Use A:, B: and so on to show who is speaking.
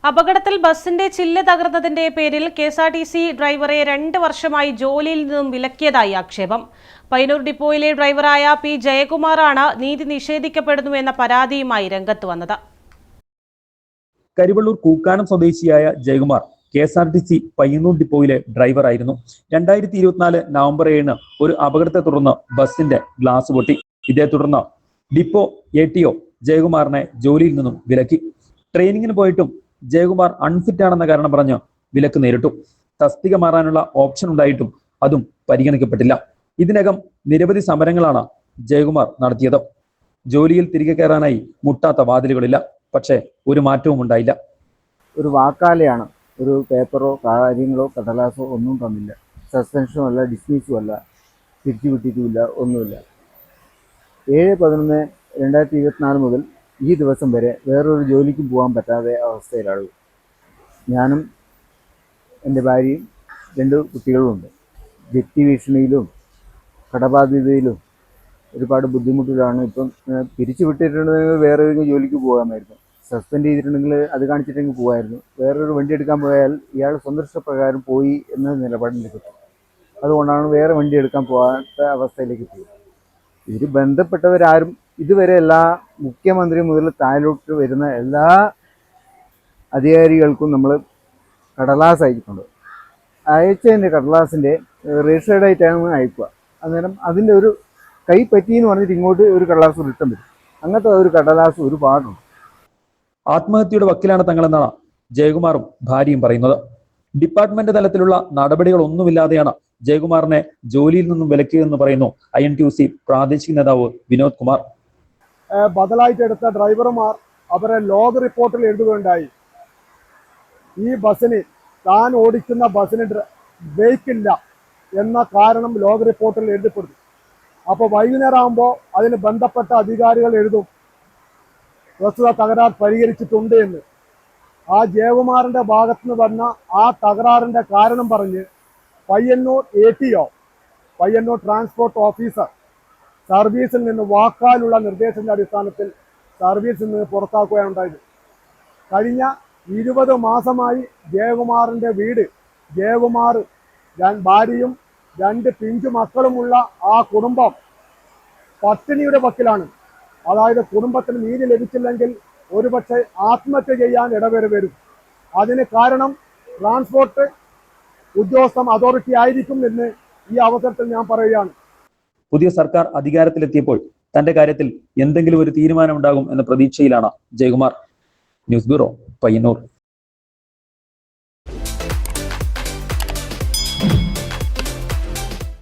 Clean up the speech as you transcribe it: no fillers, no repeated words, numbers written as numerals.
A: അപകടത്തിൽ ബസിന്റെ ചില്ല് തകർന്നതിന്റെ പേരിൽ കെഎസ്ആർടിസി ഡ്രൈവറെ 2 വർഷമായി ജോലിയിൽ നിന്നും വിലക്കിയതായി ആക്ഷേപം. പയ്യന്നൂർ ഡിപ്പോയിലെ ഡ്രൈവറായ പി ജയകുമാറാണ് നീതി നിഷേധിക്കപ്പെടുന്നുവെന്ന പരാതിയുമായി രംഗത്ത് വന്നത്.
B: കരിവള്ളൂർ കൂക്കാനം സ്വദേശിയായ ജയകുമാർ കെഎസ്ആർടിസി പയ്യന്നൂർ ഡിപ്പോയിലെ ഡ്രൈവറായിരുന്നു. 2024 നവംബർ 7 ഒരു അപകടത്തെ തുടർന്ന് ബസിന്റെ ഗ്ലാസ് പൊട്ടി. ഇതേ തുടർന്ന് ഡിപ്പോ ATO ജയകുമാറിനെ ജോലിയിൽ നിന്നും വിലക്കി. ട്രെയിനിങ്ങിന് പോയിട്ടും ജയകുമാർ അൺഫിറ്റ് ആണെന്ന കാരണം പറഞ്ഞ് വിലക്ക് നേരിട്ടു. തസ്തിക മാറാനുള്ള ഓപ്ഷൻ ഉണ്ടായിട്ടും അതും പരിഗണിക്കപ്പെട്ടില്ല. ഇതിനകം നിരവധി സമരങ്ങളാണ് ജയകുമാർ നടത്തിയത്. ജോലിയിൽ തിരികെ കയറാനായി മുട്ടാത്ത വാതിലുകളില്ല. പക്ഷേ ഒരു മാറ്റവും ഉണ്ടായില്ല.
C: ഒരു വാക്കാലെയാണ്, ഒരു പേപ്പറോ കാര്യങ്ങളോ കടലാസോ ഒന്നും തന്നില്ല. സസ്പെൻഷനും അല്ല, ഡിസ്മിസും അല്ല, തിരിച്ചു വിട്ടിട്ടുമില്ല, ഒന്നുമില്ല. 7/11/2024 മുതൽ ഈ ദിവസം വരെ വേറൊരു ജോലിക്കും പോകാൻ പറ്റാതെ അവസ്ഥയിലാണ്. ഞാനും എൻ്റെ ഭാര്യയും 2 കുട്ടികളുമുണ്ട്. ജപ്തി ഭീഷണിയിലും കടബാധ്യതയിലും ഒരുപാട് ബുദ്ധിമുട്ടിലാണ്. ഇപ്പം പിരിച്ചു വിട്ടിട്ടുണ്ടെങ്കിൽ വേറൊരു ജോലിക്ക് പോകാമായിരുന്നു. സസ്പെൻഡ് ചെയ്തിട്ടുണ്ടെങ്കിൽ അത് കാണിച്ചിട്ടെങ്കിൽ പോകുമായിരുന്നു. വേറൊരു വണ്ടി എടുക്കാൻ പോയാൽ ഇയാൾ സ്വന്തം പോയി എന്ന നിലപാടിലേക്ക് എത്തും. അതുകൊണ്ടാണ് വേറെ വണ്ടി എടുക്കാൻ പോകാത്ത അവസ്ഥയിലേക്ക് എത്തിയത്. ഇതിൽ ബന്ധപ്പെട്ടവരാരും ഇതുവരെ എല്ലാ മുഖ്യമന്ത്രി മുതൽ താഴോട്ട് വരുന്ന എല്ലാ അധികാരികൾക്കും നമ്മൾ കടലാസ് അയച്ചിട്ടുണ്ട്. അയച്ചതിൻ്റെ കടലാസിൻ്റെ രജിസ്റ്റേർഡ് ആയിട്ടാണ് അയക്കുക. അന്നേരം അതിൻ്റെ ഒരു കൈ പറ്റിയെന്ന് പറഞ്ഞിട്ട് ഇങ്ങോട്ട് ഒരു കടലാസ് റിട്ടേൺ വരും. അങ്ങനത്തെ ഒരു കടലാസ് ഒരുപാടുണ്ട്.
B: ആത്മഹത്യയുടെ വക്കിലാണ് തങ്ങളെന്നാണ് ജയകുമാറും ഭാര്യയും പറയുന്നത്. ഡിപ്പാർട്ട്മെന്റ് തലത്തിലുള്ള നടപടികളൊന്നുമില്ലാതെയാണ് ജയകുമാറിനെ ജോലിയിൽ നിന്നും വിലക്കിയതെന്ന് പറയുന്നു INTUC പ്രാദേശിക നേതാവ് വിനോദ് കുമാർ.
D: ബദലായിട്ടെടുത്ത ഡ്രൈവർമാർ അവരെ ലോഗ് റിപ്പോർട്ടിൽ എഴുതുകയുണ്ടായി. ഈ ബസ്സിന്, താൻ ഓടിക്കുന്ന ബസ്സിന് ബ്രേക്കില്ല എന്ന കാരണം ലോഗ് റിപ്പോർട്ടിൽ എഴുതപ്പെടുന്നു. അപ്പോൾ വൈകുന്നേരം ആകുമ്പോൾ അതിന് ബന്ധപ്പെട്ട അധികാരികൾ എഴുതും പ്രസ്തുത തകരാർ പരിഹരിച്ചിട്ടുണ്ട് എന്ന്. ആ ജയകുമാറിന്റെ ഭാഗത്തു നിന്ന് വന്ന ആ തകരാറിന്റെ കാരണം പറഞ്ഞ് Payyanur ATO, Payyanur transport officer സർവീസിൽ നിന്ന് വാക്കാലുള്ള നിർദ്ദേശത്തിന്റെ അടിസ്ഥാനത്തിൽ സർവീസിൽ നിന്ന് പുറത്താക്കുകയാണ് ഉണ്ടായത്. കഴിഞ്ഞ 20 മാസമായി ജയകുമാറിന്റെ വീട്, ജയകുമാർ ഭാര്യയും 2 പിഞ്ചു മക്കളുമുള്ള ആ കുടുംബം പട്ടിണിയുടെ വക്കിലാണ്. അതായത് കുടുംബത്തിന് നീതി ലഭിച്ചില്ലെങ്കിൽ ഒരുപക്ഷെ ആത്മഹത്യ ചെയ്യാൻ ഇടവരും. അതിന് കാരണം ട്രാൻസ്പോർട്ട് ഉദ്യോഗസ്ഥ അതോറിറ്റി ആയിരിക്കും എന്ന് ഈ അവസരത്തിൽ ഞാൻ പറയുകയാണ്.
B: പുതിയ സർക്കാർ അധികാരത്തിലെത്തിയപ്പോൾ തന്റെ കാര്യത്തിൽ എന്തെങ്കിലും ഒരു തീരുമാനമുണ്ടാകും എന്ന പ്രതീക്ഷയിലാണ് ജയകുമാർ. News bureau, Payyanur.